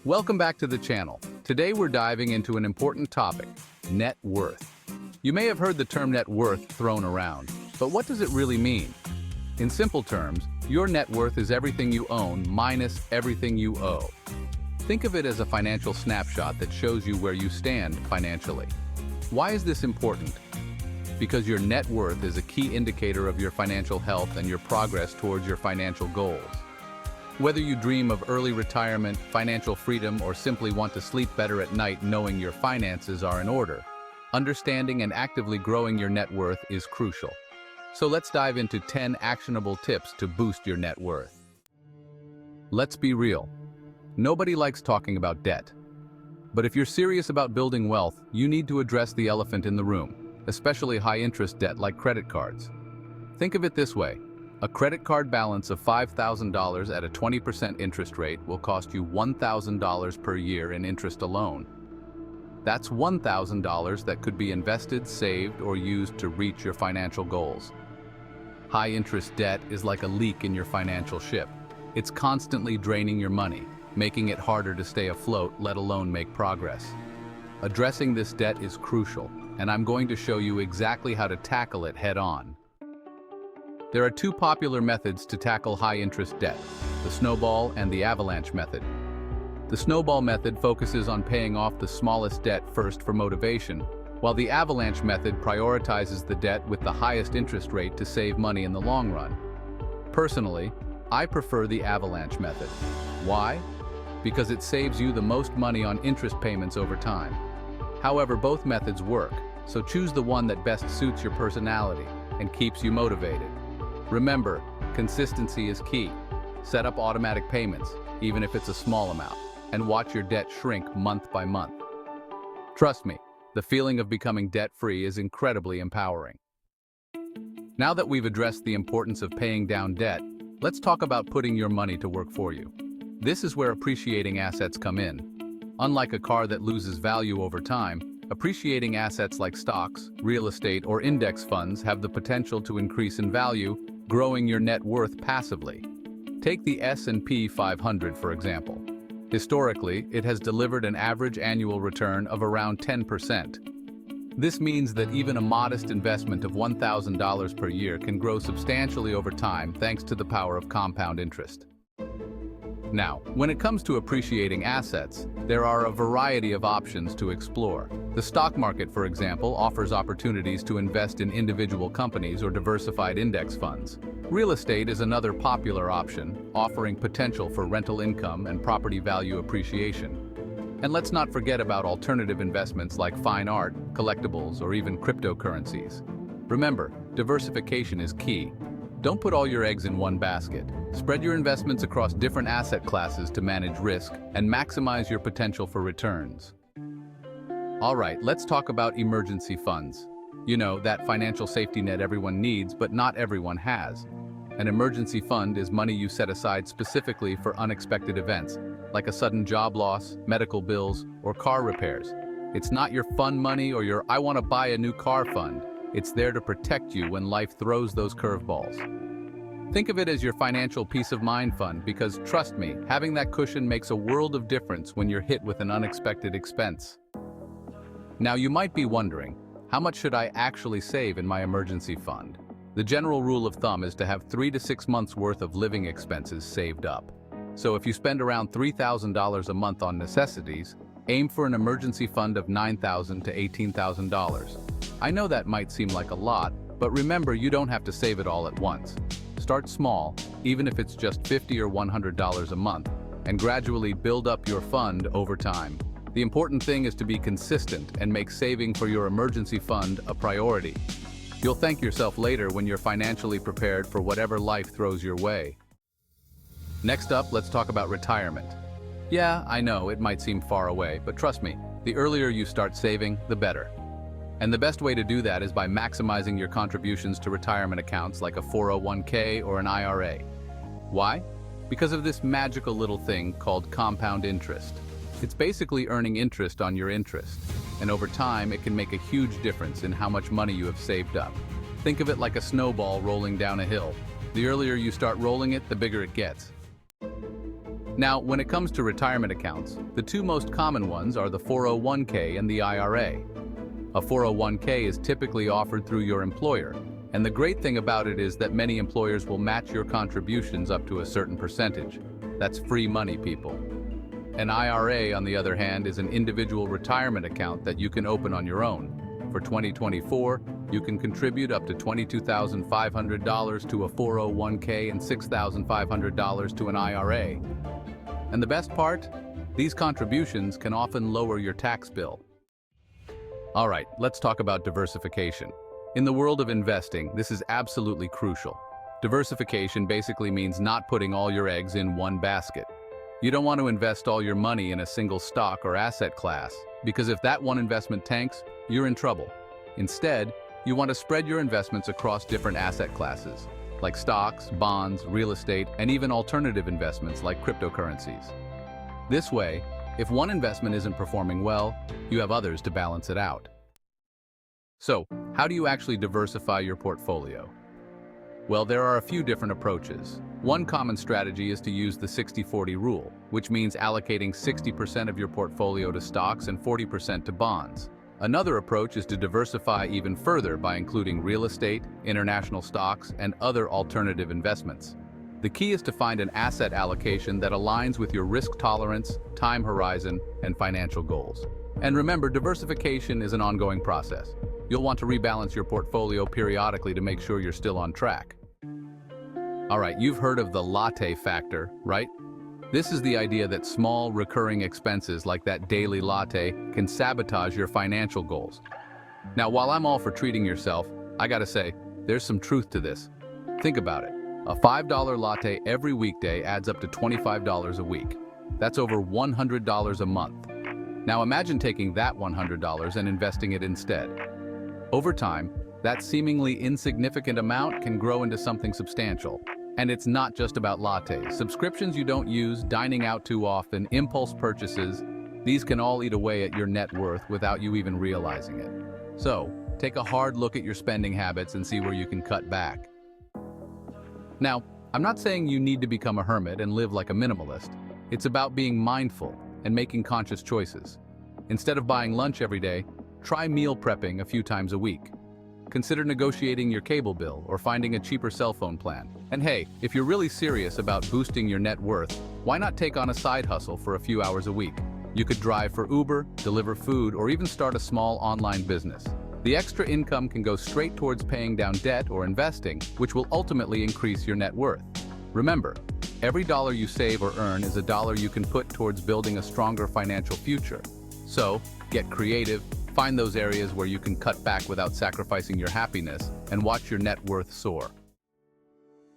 Welcome back to the channel. Today we're diving into an important topic, net worth. You may have heard the term net worth thrown around, but what does it really mean? In simple terms, your net worth is everything you own minus everything you owe. Think of it as a financial snapshot that shows you where you stand financially. Why is this important? Because your net worth is a key indicator of your financial health and your progress towards your financial goals. Whether you dream of early retirement, financial freedom, or simply want to sleep better at night knowing your finances are in order, understanding and actively growing your net worth is crucial. So let's dive into 10 actionable tips to boost your net worth. Let's be real. Nobody likes talking about debt. But if you're serious about building wealth, you need to address the elephant in the room, especially high-interest debt like credit cards. Think of it this way. A credit card balance of $5,000 at a 20% interest rate will cost you $1,000 per year in interest alone. That's $1,000 that could be invested, saved, or used to reach your financial goals. High-interest debt is like a leak in your financial ship. It's constantly draining your money, making it harder to stay afloat, let alone make progress. Addressing this debt is crucial, and I'm going to show you exactly how to tackle it head-on. There are two popular methods to tackle high-interest debt, the snowball and the avalanche method. The snowball method focuses on paying off the smallest debt first for motivation, while the avalanche method prioritizes the debt with the highest interest rate to save money in the long run. Personally, I prefer the avalanche method. Why? Because it saves you the most money on interest payments over time. However, both methods work, so choose the one that best suits your personality and keeps you motivated. Remember, consistency is key. Set up automatic payments, even if it's a small amount, and watch your debt shrink month by month. Trust me, the feeling of becoming debt-free is incredibly empowering. Now that we've addressed the importance of paying down debt, let's talk about putting your money to work for you. This is where appreciating assets come in. Unlike a car that loses value over time, appreciating assets like stocks, real estate, or index funds have the potential to increase in value, growing your net worth passively. Take the S&P 500, for example. Historically, it has delivered an average annual return of around 10%. This means that even a modest investment of $1,000 per year can grow substantially over time thanks to the power of compound interest. Now, when it comes to appreciating assets, there are a variety of options to explore. The stock market, for example, offers opportunities to invest in individual companies or diversified index funds. Real estate is another popular option, offering potential for rental income and property value appreciation. And let's not forget about alternative investments like fine art, collectibles, or even cryptocurrencies. Remember, diversification is key. Don't put all your eggs in one basket. Spread your investments across different asset classes to manage risk and maximize your potential for returns. All right, let's talk about emergency funds. You know, that financial safety net everyone needs, but not everyone has. An emergency fund is money you set aside specifically for unexpected events, like a sudden job loss, medical bills, or car repairs. It's not your fun money or your I want to buy a new car fund. It's there to protect you when life throws those curveballs. Think of it as your financial peace of mind fund because, trust me, having that cushion makes a world of difference when you're hit with an unexpected expense. Now you might be wondering, how much should I actually save in my emergency fund? The general rule of thumb is to have 3 to 6 months worth of living expenses saved up. So if you spend around $3,000 a month on necessities, aim for an emergency fund of $9,000 to $18,000. I know that might seem like a lot, but remember you don't have to save it all at once. Start small, even if it's just $50 or $100 a month, and gradually build up your fund over time. The important thing is to be consistent and make saving for your emergency fund a priority. You'll thank yourself later when you're financially prepared for whatever life throws your way. Next up, let's talk about retirement. Yeah, I know it might seem far away, but trust me, the earlier you start saving, the better. And the best way to do that is by maximizing your contributions to retirement accounts like a 401k or an IRA. Why? Because of this magical little thing called compound interest. It's basically earning interest on your interest, and over time it can make a huge difference in how much money you have saved up. Think of it like a snowball rolling down a hill. The earlier you start rolling it, the bigger it gets. Now, when it comes to retirement accounts, the two most common ones are the 401k and the IRA. A 401k is typically offered through your employer, and the great thing about it is that many employers will match your contributions up to a certain percentage. That's free money, people. An IRA, on the other hand, is an individual retirement account that you can open on your own. For 2024, you can contribute up to $22,500 to a 401k and $6,500 to an IRA. And the best part? These contributions can often lower your tax bill. All right, let's talk about diversification. In the world of investing, this is absolutely crucial. Diversification basically means not putting all your eggs in one basket. You don't want to invest all your money in a single stock or asset class, because if that one investment tanks, you're in trouble. Instead, you want to spread your investments across different asset classes, like stocks, bonds, real estate, and even alternative investments like cryptocurrencies. This way, if one investment isn't performing well, you have others to balance it out. So, how do you actually diversify your portfolio? Well, there are a few different approaches. One common strategy is to use the 60-40 rule, which means allocating 60% of your portfolio to stocks and 40% to bonds. Another approach is to diversify even further by including real estate, international stocks, and other alternative investments. The key is to find an asset allocation that aligns with your risk tolerance, time horizon, and financial goals. And remember, diversification is an ongoing process. You'll want to rebalance your portfolio periodically to make sure you're still on track. All right, you've heard of the latte factor, right? This is the idea that small, recurring expenses like that daily latte can sabotage your financial goals. Now, while I'm all for treating yourself, I gotta say, there's some truth to this. Think about it. A $5 latte every weekday adds up to $25 a week. That's over $100 a month. Now imagine taking that $100 and investing it instead. Over time, that seemingly insignificant amount can grow into something substantial. And it's not just about lattes. Subscriptions you don't use, dining out too often, impulse purchases, these can all eat away at your net worth without you even realizing it. So, take a hard look at your spending habits and see where you can cut back. Now, I'm not saying you need to become a hermit and live like a minimalist. It's about being mindful and making conscious choices. Instead of buying lunch every day, try meal prepping a few times a week. Consider negotiating your cable bill or finding a cheaper cell phone plan. And hey, if you're really serious about boosting your net worth, why not take on a side hustle for a few hours a week? You could drive for Uber, deliver food, or even start a small online business. The extra income can go straight towards paying down debt or investing, which will ultimately increase your net worth. Remember, every dollar you save or earn is a dollar you can put towards building a stronger financial future. So, get creative, find those areas where you can cut back without sacrificing your happiness, and watch your net worth soar.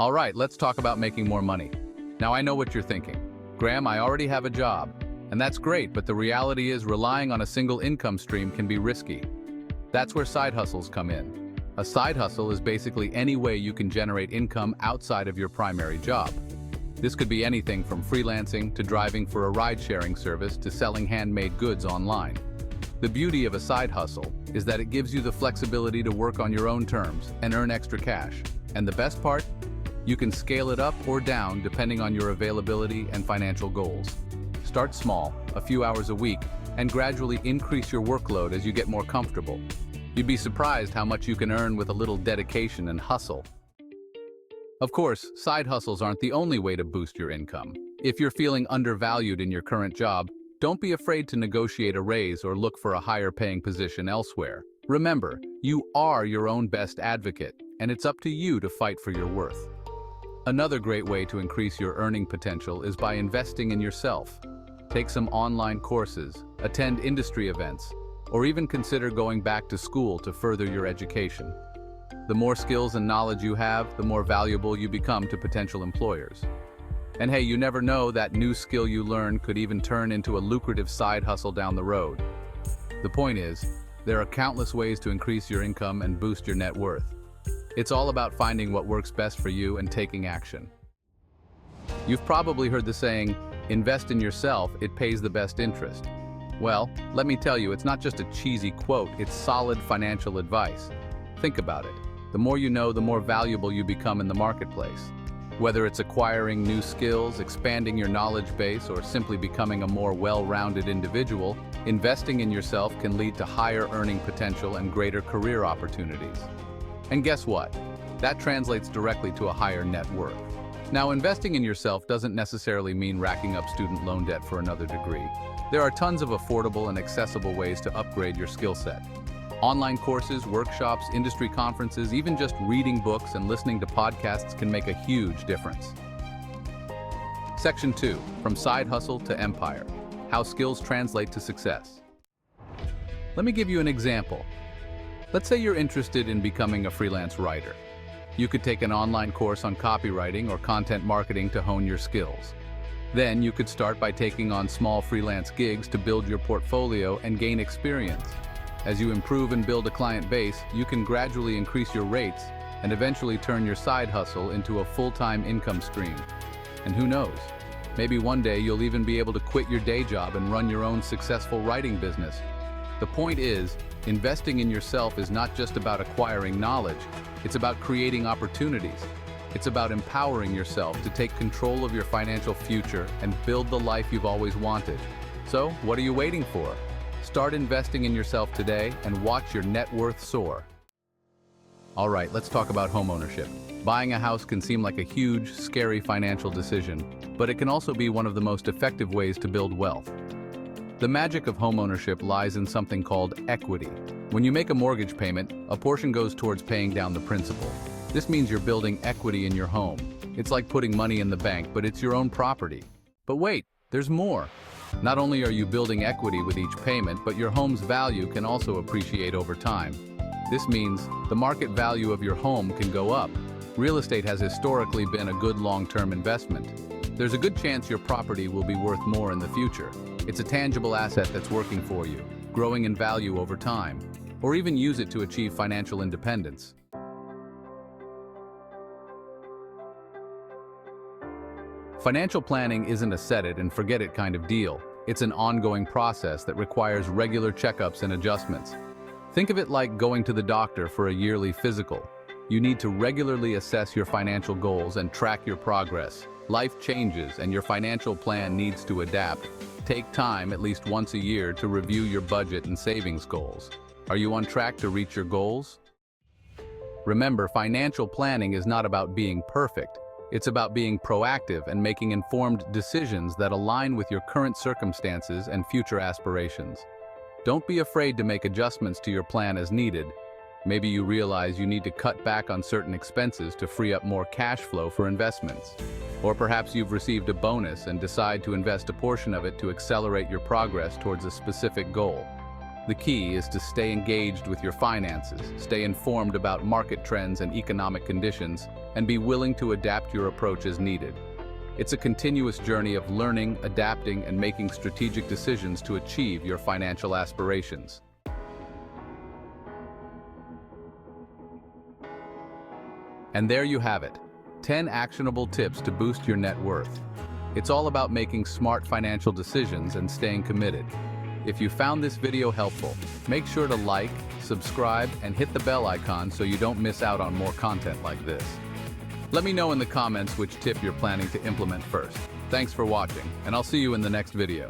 All right, let's talk about making more money. Now I know what you're thinking. Graham, I already have a job. And that's great, but the reality is relying on a single income stream can be risky. That's where side hustles come in. A side hustle is basically any way you can generate income outside of your primary job. This could be anything from freelancing to driving for a ride-sharing service to selling handmade goods online. The beauty of a side hustle is that it gives you the flexibility to work on your own terms and earn extra cash. And the best part? You can scale it up or down depending on your availability and financial goals. Start small, a few hours a week, and gradually increase your workload as you get more comfortable. You'd be surprised how much you can earn with a little dedication and hustle. Of course, side hustles aren't the only way to boost your income. If you're feeling undervalued in your current job, don't be afraid to negotiate a raise or look for a higher paying position elsewhere. Remember, you are your own best advocate, and it's up to you to fight for your worth. Another great way to increase your earning potential is by investing in yourself. Take some online courses, attend industry events, or even consider going back to school to further your education. The more skills and knowledge you have, the more valuable you become to potential employers. And hey, you never know, that new skill you learn could even turn into a lucrative side hustle down the road. The point is, there are countless ways to increase your income and boost your net worth. It's all about finding what works best for you and taking action. You've probably heard the saying, invest in yourself, it pays the best interest. Well, let me tell you, it's not just a cheesy quote, it's solid financial advice. Think about it. The more you know, the more valuable you become in the marketplace. Whether it's acquiring new skills, expanding your knowledge base, or simply becoming a more well-rounded individual, investing in yourself can lead to higher earning potential and greater career opportunities. And guess what? That translates directly to a higher net worth. Now, investing in yourself doesn't necessarily mean racking up student loan debt for another degree. There are tons of affordable and accessible ways to upgrade your skill set. Online courses, workshops, industry conferences, even just reading books and listening to podcasts can make a huge difference. Section 2, From Side Hustle to Empire: How Skills Translate to Success. Let me give you an example. Let's say you're interested in becoming a freelance writer. You could take an online course on copywriting or content marketing to hone your skills. Then you could start by taking on small freelance gigs to build your portfolio and gain experience. As you improve and build a client base, you can gradually increase your rates and eventually turn your side hustle into a full-time income stream. And who knows, maybe one day you'll even be able to quit your day job and run your own successful writing business. The point is, investing in yourself is not just about acquiring knowledge, it's about creating opportunities. It's about empowering yourself to take control of your financial future and build the life you've always wanted. So, what are you waiting for? Start investing in yourself today and watch your net worth soar. All right, let's talk about homeownership. Buying a house can seem like a huge, scary financial decision, but it can also be one of the most effective ways to build wealth. The magic of homeownership lies in something called equity. When you make a mortgage payment, a portion goes towards paying down the principal. This means you're building equity in your home. It's like putting money in the bank, but it's your own property. But wait, there's more. Not only are you building equity with each payment, but your home's value can also appreciate over time. This means the market value of your home can go up. Real estate has historically been a good long-term investment. There's a good chance your property will be worth more in the future. It's a tangible asset that's working for you, growing in value over time, or even use it to achieve financial independence. Financial planning isn't a set-it-and-forget-it kind of deal. It's an ongoing process that requires regular checkups and adjustments. Think of it like going to the doctor for a yearly physical. You need to regularly assess your financial goals and track your progress. Life changes, and your financial plan needs to adapt. Take time at least once a year to review your budget and savings goals. Are you on track to reach your goals? Remember, financial planning is not about being perfect. It's about being proactive and making informed decisions that align with your current circumstances and future aspirations. Don't be afraid to make adjustments to your plan as needed. Maybe you realize you need to cut back on certain expenses to free up more cash flow for investments. Or perhaps you've received a bonus and decide to invest a portion of it to accelerate your progress towards a specific goal. The key is to stay engaged with your finances, stay informed about market trends and economic conditions, and be willing to adapt your approach as needed. It's a continuous journey of learning, adapting, and making strategic decisions to achieve your financial aspirations. And there you have it, 10 actionable tips to boost your net worth. It's all about making smart financial decisions and staying committed. If you found this video helpful, make sure to like, subscribe, and hit the bell icon so you don't miss out on more content like this. Let me know in the comments which tip you're planning to implement first. Thanks for watching, and I'll see you in the next video.